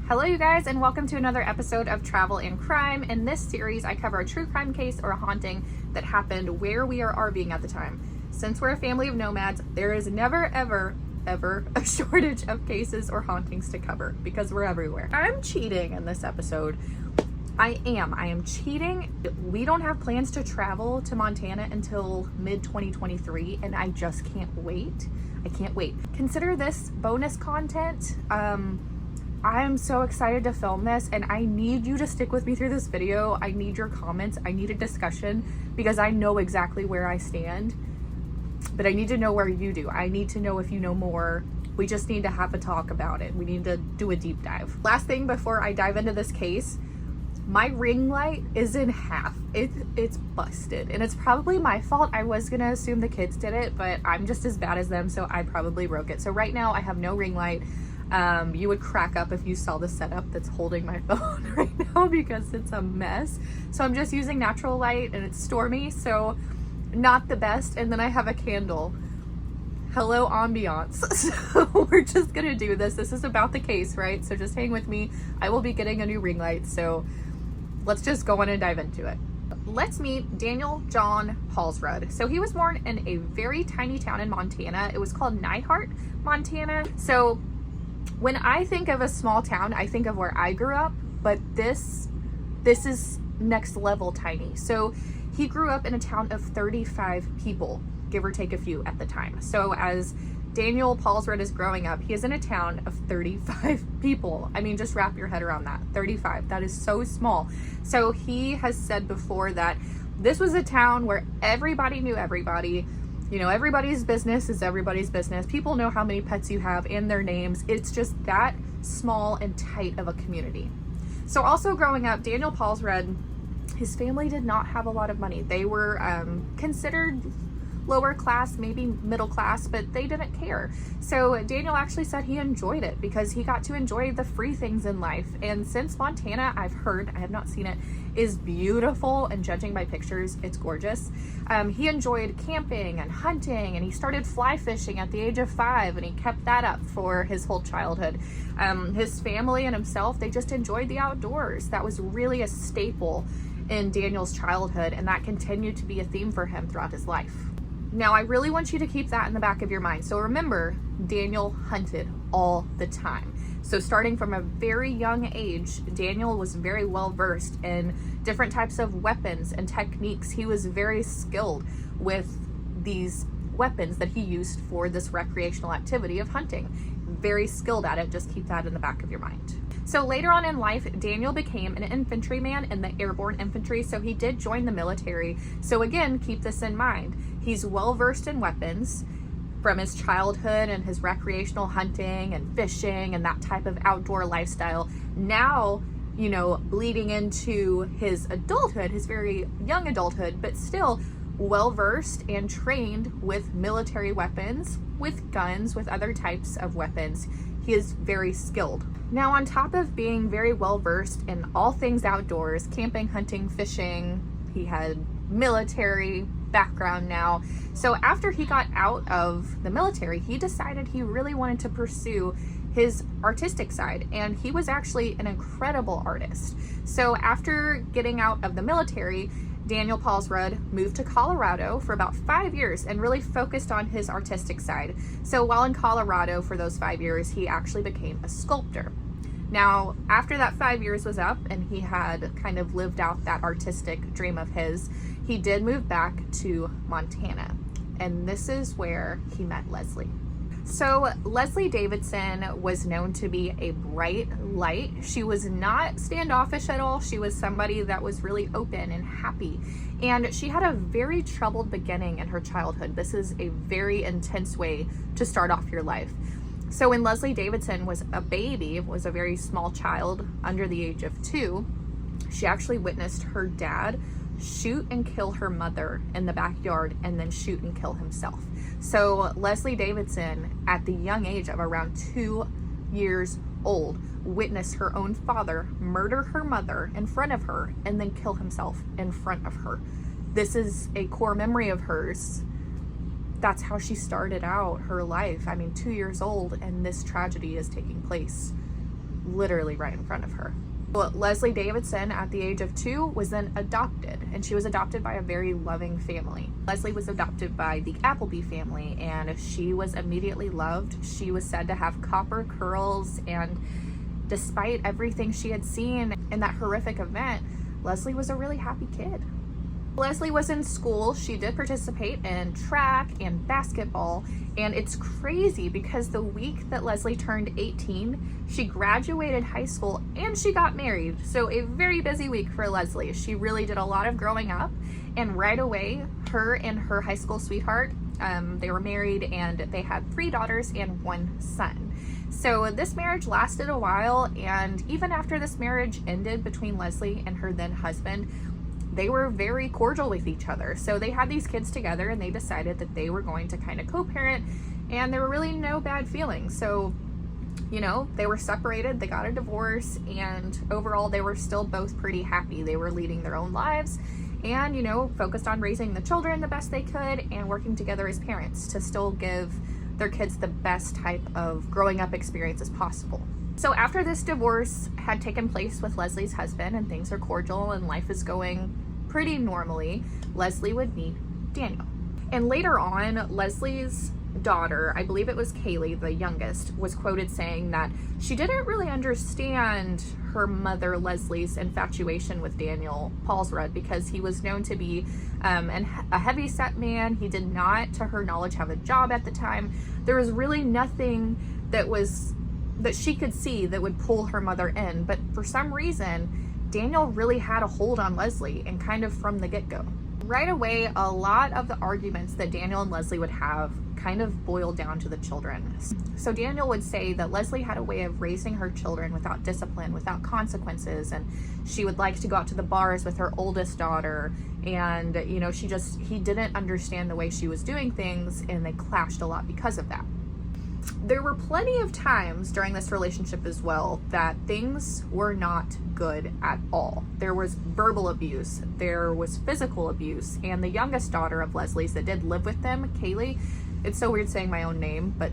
Hello you guys, and welcome to another episode of Travel and Crime. In this series, I cover a true crime case or a haunting that happened where we are RVing at the time. Since we're a family of nomads, there is never, ever a shortage of cases or hauntings to cover because we're everywhere. I'm cheating in this episode. I am cheating. We don't have plans to travel to Montana until mid-2023, and I just can't wait. I can't wait. Consider this bonus content. I'm so excited to film this, and I need you to stick with me through this video. I need your comments. I need a discussion because I know exactly where I stand, but I need to know where you do. I need to know if you know more. We just need to have a talk about it. We need to do a deep dive. Last thing before I dive into this case, my ring light is in half. It's busted, and it's probably my fault. I was gonna assume the kids did it, but I'm just as bad as them, so I probably broke it. So right now I have no ring light. You would crack up if you saw the setup that's holding my phone right now because it's a mess. So I'm just using natural light, and it's stormy, so not the best. And then I have a candle. Hello ambiance. So we're just gonna do this. This is about the case, right? So just hang with me. I will be getting a new ring light, so let's just go on and dive into it. Let's meet Daniel John Paulsrud. So he was born in a very tiny town in Montana. It was called Nyhart, Montana. So when I think of a small town, I think of where I grew up, but this is next level tiny. So he grew up in a town of 35 people, give or take a few at the time. So as Daniel Paulsrud is growing up, he is in a town of 35 people. I mean, just wrap your head around that. 35, that is so small. So he has said before that this was a town where everybody knew everybody. You know, everybody's business is everybody's business. People know how many pets you have and their names. It's just that small and tight of a community. So also growing up, Daniel Paulsrud, his family did not have a lot of money. They were considered lower class, maybe middle class, but they didn't care. So Daniel actually said he enjoyed it because he got to enjoy the free things in life. And since Montana, I've heard, I have not seen it, is beautiful, and judging by pictures, it's gorgeous. He enjoyed camping and hunting, and he started fly fishing at the age of 5, and he kept that up for his whole childhood. His family and himself, they just enjoyed the outdoors. That was really a staple in Daniel's childhood, and that continued to be a theme for him throughout his life. Now, I really want you to keep that in the back of your mind. So remember, Daniel hunted all the time. So starting from a very young age, Daniel was very well versed in different types of weapons and techniques. He was very skilled with these weapons that he used for this recreational activity of hunting. Very skilled at it. Just keep that in the back of your mind. So later on in life, Daniel became an infantryman in the airborne infantry, so he did join the military. So again, keep this in mind. He's well versed in weapons from his childhood and his recreational hunting and fishing and that type of outdoor lifestyle. Now, you know, bleeding into his adulthood, his very young adulthood, but still well versed and trained with military weapons, with guns, with other types of weapons. He is very skilled. Now, on top of being very well versed in all things outdoors, camping, hunting, fishing, he had military background now. So after he got out of the military, he decided he really wanted to pursue his artistic side, and he was actually an incredible artist. So after getting out of the military, Daniel Paulsrud moved to Colorado for about 5 years and really focused on his artistic side. So while in Colorado for those 5 years, he actually became a sculptor. Now, after that 5 years was up and he had kind of lived out that artistic dream of his, he did move back to Montana. And this is where he met Leslie. So Leslie Davidson was known to be a bright light. She was not standoffish at all. She was somebody that was really open and happy. And she had a very troubled beginning in her childhood. This is a very intense way to start off your life. So when Leslie Davidson was a baby, was a very small child under the age of 2, she actually witnessed her dad shoot and kill her mother in the backyard and then shoot and kill himself. So Leslie Davidson, at the young age of around 2 years old, witnessed her own father murder her mother in front of her and then kill himself in front of her. This is a core memory of hers. That's how she started out her life. I mean, 2 years old, and this tragedy is taking place literally right in front of her. Well, Leslie Davidson, at the age of 2, was then adopted, and she was adopted by a very loving family. Leslie was adopted by the Appleby family, and she was immediately loved. She was said to have copper curls, and despite everything she had seen in that horrific event, Leslie was a really happy kid. Leslie was in school. She did participate in track and basketball, and it's crazy because the week that Leslie turned 18, she graduated high school and she got married. So a very busy week for Leslie. She really did a lot of growing up, and right away, her and her high school sweetheart, they were married, and they had 3 daughters and 1 son. So this marriage lasted a while, and even after this marriage ended between Leslie and her then husband, they were very cordial with each other. So they had these kids together, and they decided that they were going to kind of co-parent, and there were really no bad feelings. So, you know, they were separated, they got a divorce, and overall they were still both pretty happy. They were leading their own lives and, you know, focused on raising the children the best they could and working together as parents to still give their kids the best type of growing up experience as possible. So after this divorce had taken place with Leslie's husband and things are cordial and life is going pretty normally, Leslie would meet Daniel. And later on, Leslie's daughter, I believe it was Kaylee, the youngest, was quoted saying that she didn't really understand her mother Leslie's infatuation with Daniel Paulsrud because he was known to be a heavy-set man. He did not, to her knowledge, have a job at the time. There was really nothing that she could see that would pull her mother in, but for some reason Daniel really had a hold on Leslie, and kind of from the get-go. Right away, a lot of the arguments that Daniel and Leslie would have kind of boiled down to the children. So Daniel would say that Leslie had a way of raising her children without discipline, without consequences, and she would like to go out to the bars with her oldest daughter, and you know, he didn't understand the way she was doing things, and they clashed a lot because of that. There were plenty of times during this relationship as well that things were not good at all. There was verbal abuse, there was physical abuse, and the youngest daughter of Leslie's that did live with them, Kaylee, it's so weird saying my own name, but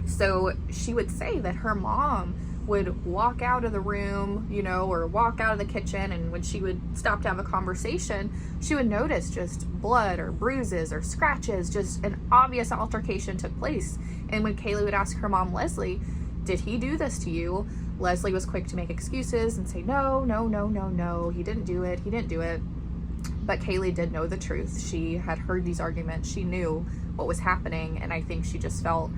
so she would say that her mom would walk out of the room, you know, or walk out of the kitchen, and when she would stop to have a conversation, she would notice just blood or bruises or scratches, just an obvious altercation took place. And when Kaylee would ask her mom, Leslie, did he do this to you? Leslie was quick to make excuses and say, no, he didn't do it. But Kaylee did know the truth. She had heard these arguments. She knew what was happening, and I think she just felt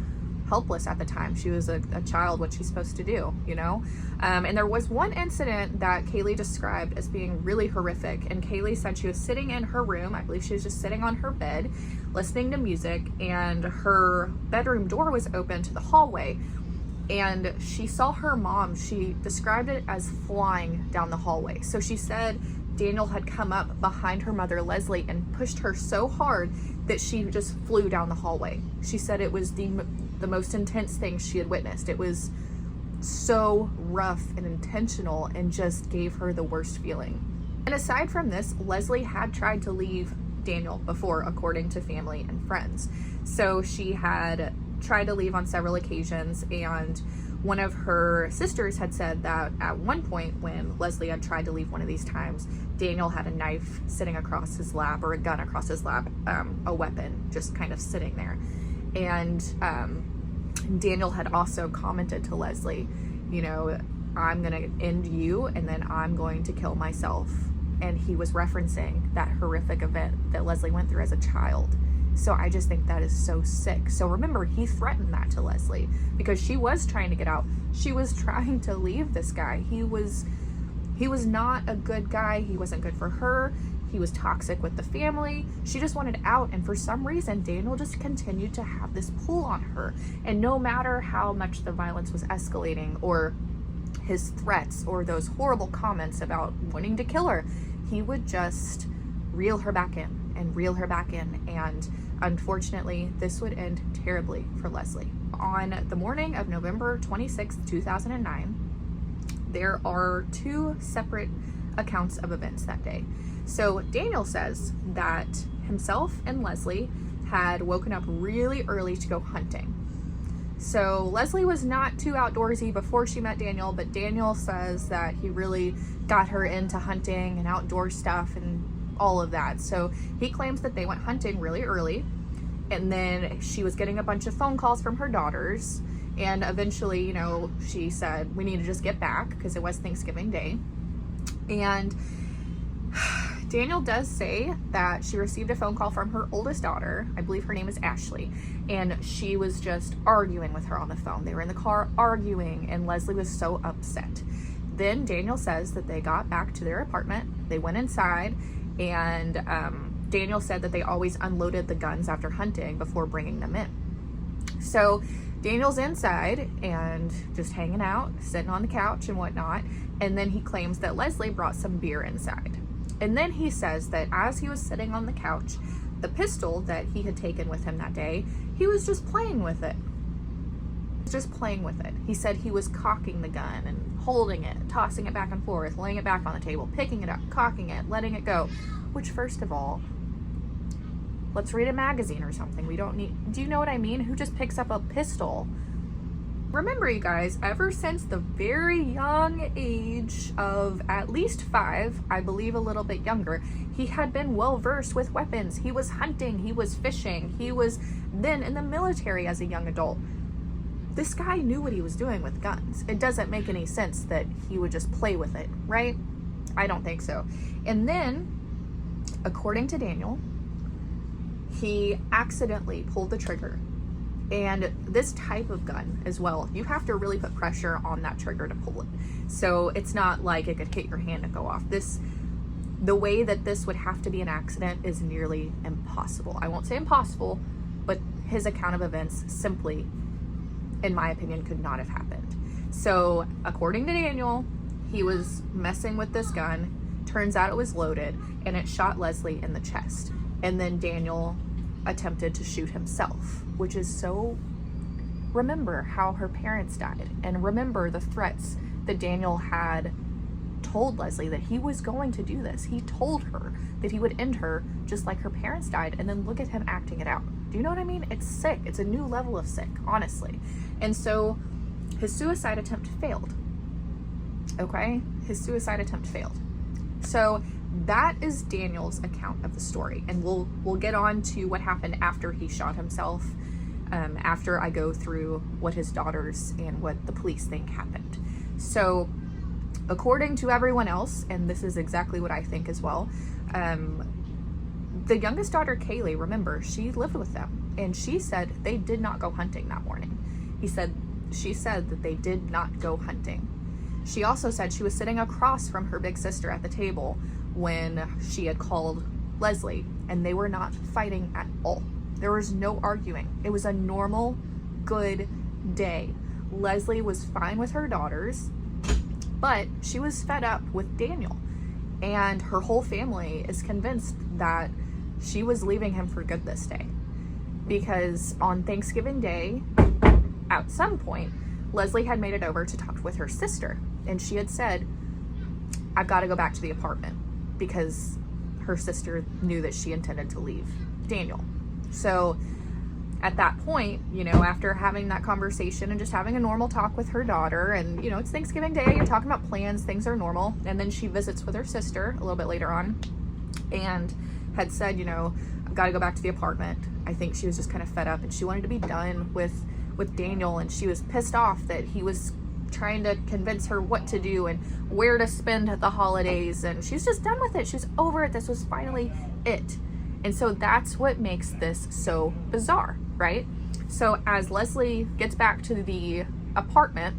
helpless at the time. She was a child, what she's supposed to do, you know? And there was one incident that Kaylee described as being really horrific, and Kaylee said she was sitting in her room, I believe she was just sitting on her bed, listening to music, and her bedroom door was open to the hallway, and she saw her mom, she described it as flying down the hallway. So she said Daniel had come up behind her mother Leslie and pushed her so hard that she just flew down the hallway. She said it was the most intense thing she had witnessed. It was so rough and intentional and just gave her the worst feeling. And aside from this, Leslie had tried to leave Daniel before, according to family and friends. So she had tried to leave on several occasions, and one of her sisters had said that at one point when Leslie had tried to leave one of these times, Daniel had a knife sitting across his lap, or a gun across his lap, a weapon just kind of sitting there. And Daniel had also commented to Leslie, you know, I'm gonna end you and then I'm going to kill myself. And he was referencing that horrific event that Leslie went through as a child. So I just think that is so sick. So remember, he threatened that to Leslie because she was trying to get out. She was trying to leave this guy. He was not a good guy. He wasn't good for her. He was toxic with the family. She just wanted out, and for some reason, Daniel just continued to have this pull on her. And no matter how much the violence was escalating, or his threats, or those horrible comments about wanting to kill her, he would just reel her back in and reel her back in. And unfortunately, this would end terribly for Leslie. On the morning of November 26th, 2009, there are 2 separate accounts of events that day. So Daniel says that himself and Leslie had woken up really early to go hunting. So Leslie was not too outdoorsy before she met Daniel, but Daniel says that he really got her into hunting and outdoor stuff and all of that. So he claims that they went hunting really early, and then she was getting a bunch of phone calls from her daughters, and eventually, you know, she said, we need to just get back because it was Thanksgiving Day. And Daniel does say that she received a phone call from her oldest daughter. I believe her name is Ashley, and she was just arguing with her on the phone. They were in the car arguing, and Leslie was so upset. Then Daniel says that they got back to their apartment. They went inside, and Daniel said that they always unloaded the guns after hunting before bringing them in. So Daniel's inside and just hanging out, sitting on the couch and whatnot, and then he claims that Leslie brought some beer inside. And then he says that as he was sitting on the couch, the pistol that he had taken with him that day, he was just playing with it. Just playing with it. He said he was cocking the gun and holding it, tossing it back and forth, laying it back on the table, picking it up, cocking it, letting it go. Which, first of all, let's read a magazine or something. We don't need, do you know what I mean? Who just picks up a pistol? Remember, you guys, ever since the very young age of at least 5, I believe a little bit younger, he had been well versed with weapons. He was hunting, he was fishing, he was then in the military as a young adult. This guy knew what he was doing with guns. It doesn't make any sense that he would just play with it, right? I don't think so. And then, according to Daniel, he accidentally pulled the trigger. And this type of gun as well, you have to really put pressure on that trigger to pull it. So it's not like it could hit your hand and go off. The way that this would have to be an accident is nearly impossible. I won't say impossible, but his account of events simply, in my opinion, could not have happened. So according to Daniel, he was messing with this gun. Turns out it was loaded, and it shot Leslie in the chest. And then Daniel attempted to shoot himself, which is so, remember how her parents died, and remember the threats that Daniel had told Leslie that he was going to do this. He told her that he would end her just like her parents died, and then look at him acting it out. Do you know what I mean? It's sick. It's a new level of sick, honestly. And so his suicide attempt failed. Okay? His suicide attempt failed. So that is Daniel's account of the story, and we'll get on to what happened after he shot himself, after I go through what his daughters and what the police think happened. So according to everyone else, and this is exactly what I think as well, the youngest daughter, Kaylee, remember, she lived with them, and she said they did not go hunting that morning. She said that they did not go hunting. She also said she was sitting across from her big sister at the table when she had called Leslie, and they were not fighting at all. There was no arguing. It was a normal, good day. Leslie was fine with her daughters, but she was fed up with Daniel, and her whole family is convinced that she was leaving him for good this day, because on Thanksgiving Day, at some point, Leslie had made it over to talk with her sister, and she had said, I've got to go back to the apartment, because her sister knew that she intended to leave Daniel. So at that point, you know, after having that conversation and just having a normal talk with her daughter, and, you know, it's Thanksgiving Day, you're talking about plans, things are normal. And then she visits with her sister a little bit later on and had said, you know, I've got to go back to the apartment. I think she was just kind of fed up, and she wanted to be done with Daniel, and she was pissed off that he was trying to convince her what to do and where to spend the holidays, and she's just done with it. She's over it. This was finally it. And so that's what makes this so bizarre, right? So as Leslie gets back to the apartment,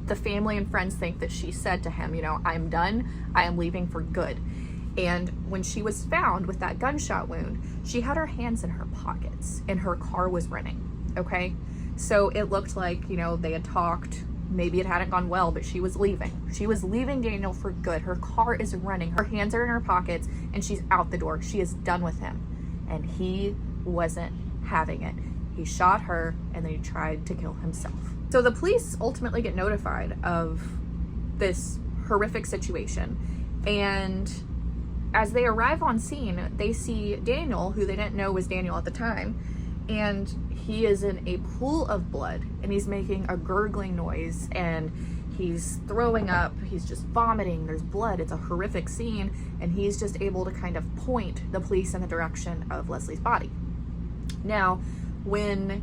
the family and friends think that she said to him, you know, I'm done. I am leaving for good. And when she was found with that gunshot wound, she had her hands in her pockets and her car was running. Okay. So it looked like, you know, they had talked, maybe it hadn't gone well, but she was leaving. She was leaving Daniel for good. Her car is running. Her hands are in her pockets, and she's out the door. She is done with him. And he wasn't having it. He shot her, and then he tried to kill himself. So the police ultimately get notified of this horrific situation. And as they arrive on scene, they see Daniel, who they didn't know was Daniel at the time, and he is in a pool of blood, and he's making a gurgling noise, and he's throwing up, he's just vomiting, there's blood, it's a horrific scene, and he's just able to kind of point the police in the direction of Leslie's body. Now, when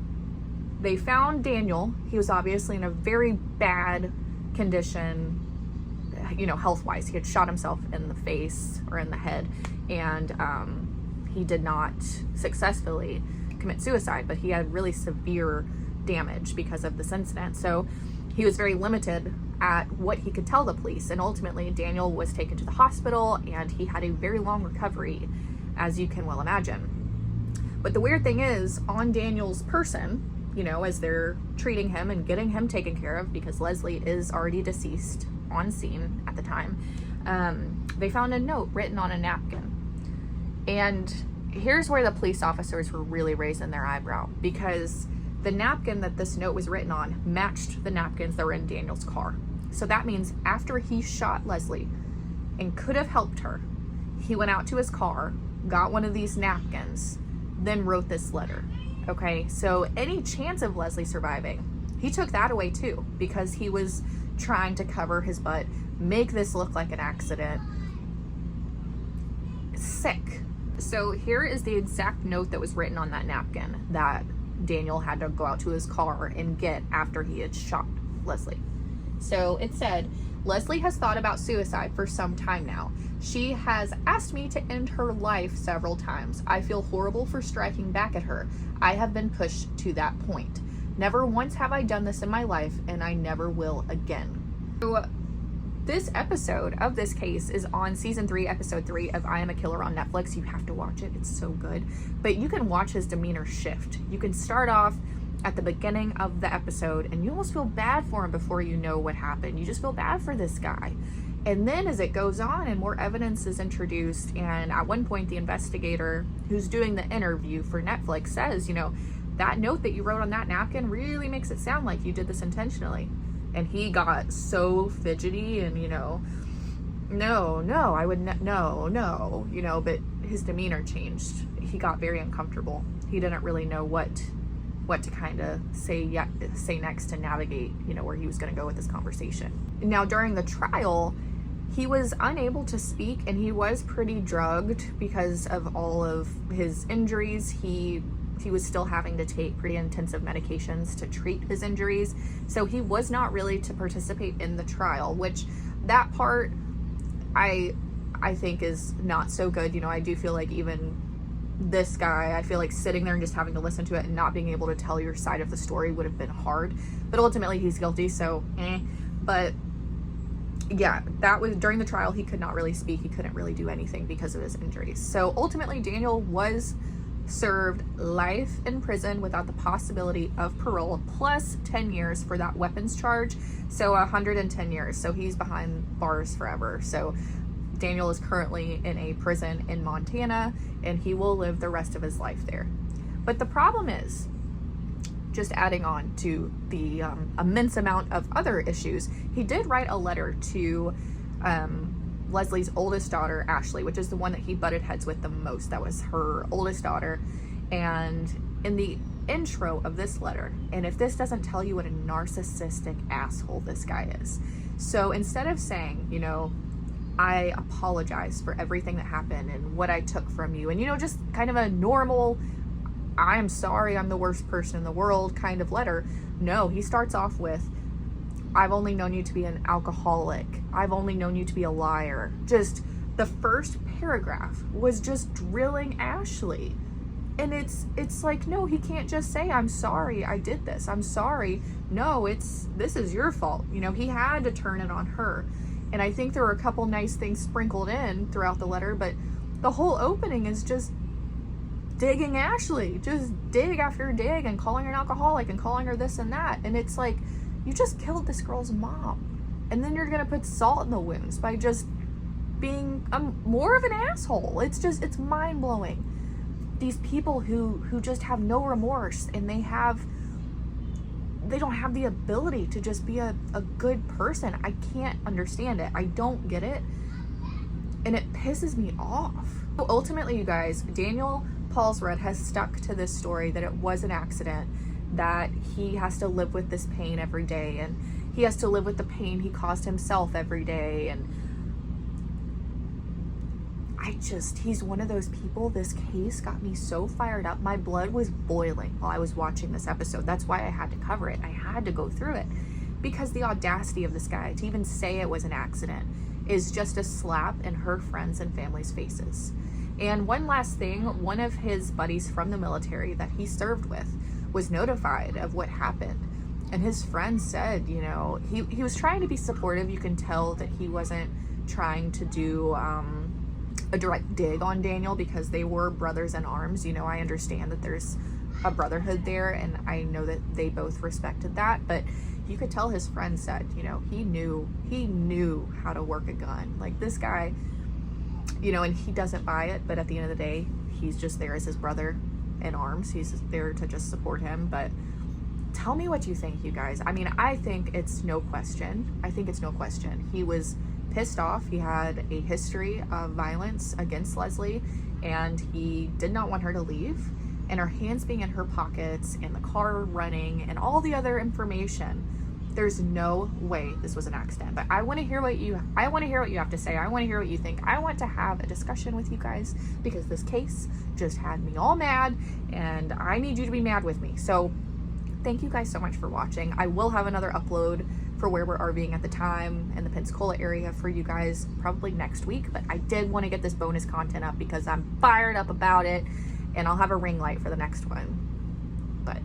they found Daniel, he was obviously in a very bad condition, you know, health-wise. He had shot himself in the face or in the head, and he did not successfully commit suicide, but he had really severe damage because of this incident. So he was very limited at what he could tell the police, and ultimately Daniel was taken to the hospital, and he had a very long recovery, as you can well imagine. But the weird thing is, on Daniel's person, you know, as they're treating him and getting him taken care of, because Leslie is already deceased on scene at the time, they found a note written on a napkin. And here's where the police officers were really raising their eyebrow, because the napkin that this note was written on matched the napkins that were in Daniel's car. So that means after he shot Leslie and could have helped her, he went out to his car, got one of these napkins, then wrote this letter. Okay, so any chance of Leslie surviving, he took that away too, because he was trying to cover his butt, make this look like an accident. Sick. So here is the exact note that was written on that napkin that Daniel had to go out to his car and get after he had shot Leslie. So it said, "Leslie has thought about suicide for some time now. She has asked me to end her life several times. I feel horrible for striking back at her. I have been pushed to that point. Never once have I done this in my life, and I never will again." So this episode of this case is on season 3, episode 3 of I Am a Killer on Netflix. You have to watch it. It's so good. But you can watch his demeanor shift. You can start off at the beginning of the episode, and you almost feel bad for him before you know what happened. You just feel bad for this guy. And then as it goes on and more evidence is introduced, and at one point the investigator who's doing the interview for Netflix says, you know, that note that you wrote on that napkin really makes it sound like you did this intentionally. And he got so fidgety and, you know, no, I would no, you know, but his demeanor changed. He got very uncomfortable. He didn't really know what to kind of say next to navigate, you know, where he was going to go with this conversation. Now, during the trial, he was unable to speak, and he was pretty drugged because of all of his injuries. He was still having to take pretty intensive medications to treat his injuries, so he was not really to participate in the trial, which that part I think is not so good. You know, I do feel like even this guy, I feel like sitting there and just having to listen to it and not being able to tell your side of the story would have been hard, but ultimately he's guilty, so but yeah, that was during the trial. He could not really speak, he couldn't really do anything because of his injuries. So ultimately Daniel was served life in prison without the possibility of parole, plus 10 years for that weapons charge, so 110 years. So he's behind bars forever. So Daniel is currently in a prison in Montana, and he will live the rest of his life there. But the problem is, just adding on to the immense amount of other issues, he did write a letter to Leslie's oldest daughter, Ashley, which is the one that he butted heads with the most. That was her oldest daughter. And in the intro of this letter, and if this doesn't tell you what a narcissistic asshole this guy is. So instead of saying, you know, I apologize for everything that happened and what I took from you, and, you know, just kind of a normal, I'm sorry, I'm the worst person in the world kind of letter. No, he starts off with, I've only known you to be an alcoholic. I've only known you to be a liar. Just the first paragraph was just drilling Ashley. And it's like, no, he can't just say, I'm sorry, I did this. I'm sorry. No, this is your fault. You know, he had to turn it on her. And I think there were a couple nice things sprinkled in throughout the letter, but the whole opening is just digging Ashley. Just dig after dig and calling her an alcoholic and calling her this and that. And it's like, you just killed this girl's mom, and then you're gonna put salt in the wounds by just being more of an asshole. It's mind-blowing. These people who just have no remorse, and they don't have the ability to just be a good person. I can't understand it. I don't get it, and it pisses me off. So ultimately, you guys, Daniel Paulsrud has stuck to this story that it was an accident, that he has to live with this pain every day, and he has to live with the pain he caused himself every day. And he's one of those people. This case got me so fired up. My blood was boiling while I was watching this episode. That's why I had to cover it. I had to go through it, because the audacity of this guy to even say it was an accident is just a slap in her friends and family's faces. And one last thing, one of his buddies from the military that he served with was notified of what happened. And his friend said, you know, he was trying to be supportive. You can tell that he wasn't trying to do a direct dig on Daniel, because they were brothers in arms. You know, I understand that there's a brotherhood there, and I know that they both respected that, but you could tell his friend said, you know, he knew how to work a gun. Like, this guy, you know, and he doesn't buy it, but at the end of the day, he's just there as his brother in arms. He's there to just support him. But tell me what you think, you guys. I mean, I think it's no question. He was pissed off. He had a history of violence against Leslie, and he did not want her to leave. And her hands being in her pockets, and the car running, and all the other information, there's no way this was an accident. But I want to hear what you have to say. I want to hear what you think. I want to have a discussion with you guys, because this case just had me all mad, and I need you to be mad with me. So thank you guys so much for watching. I will have another upload for where we're RVing at the time in the Pensacola area for you guys probably next week, but I did want to get this bonus content up because I'm fired up about it, and I'll have a ring light for the next one. But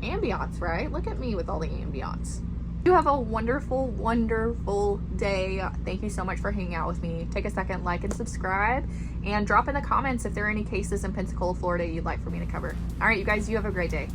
ambiance, right? Look at me with all the ambiance. You have a wonderful, wonderful day. Thank you so much for hanging out with me. Take a second, like and subscribe, and drop in the comments if there are any cases in Pensacola, Florida you'd like for me to cover. All right, you guys, you have a great day.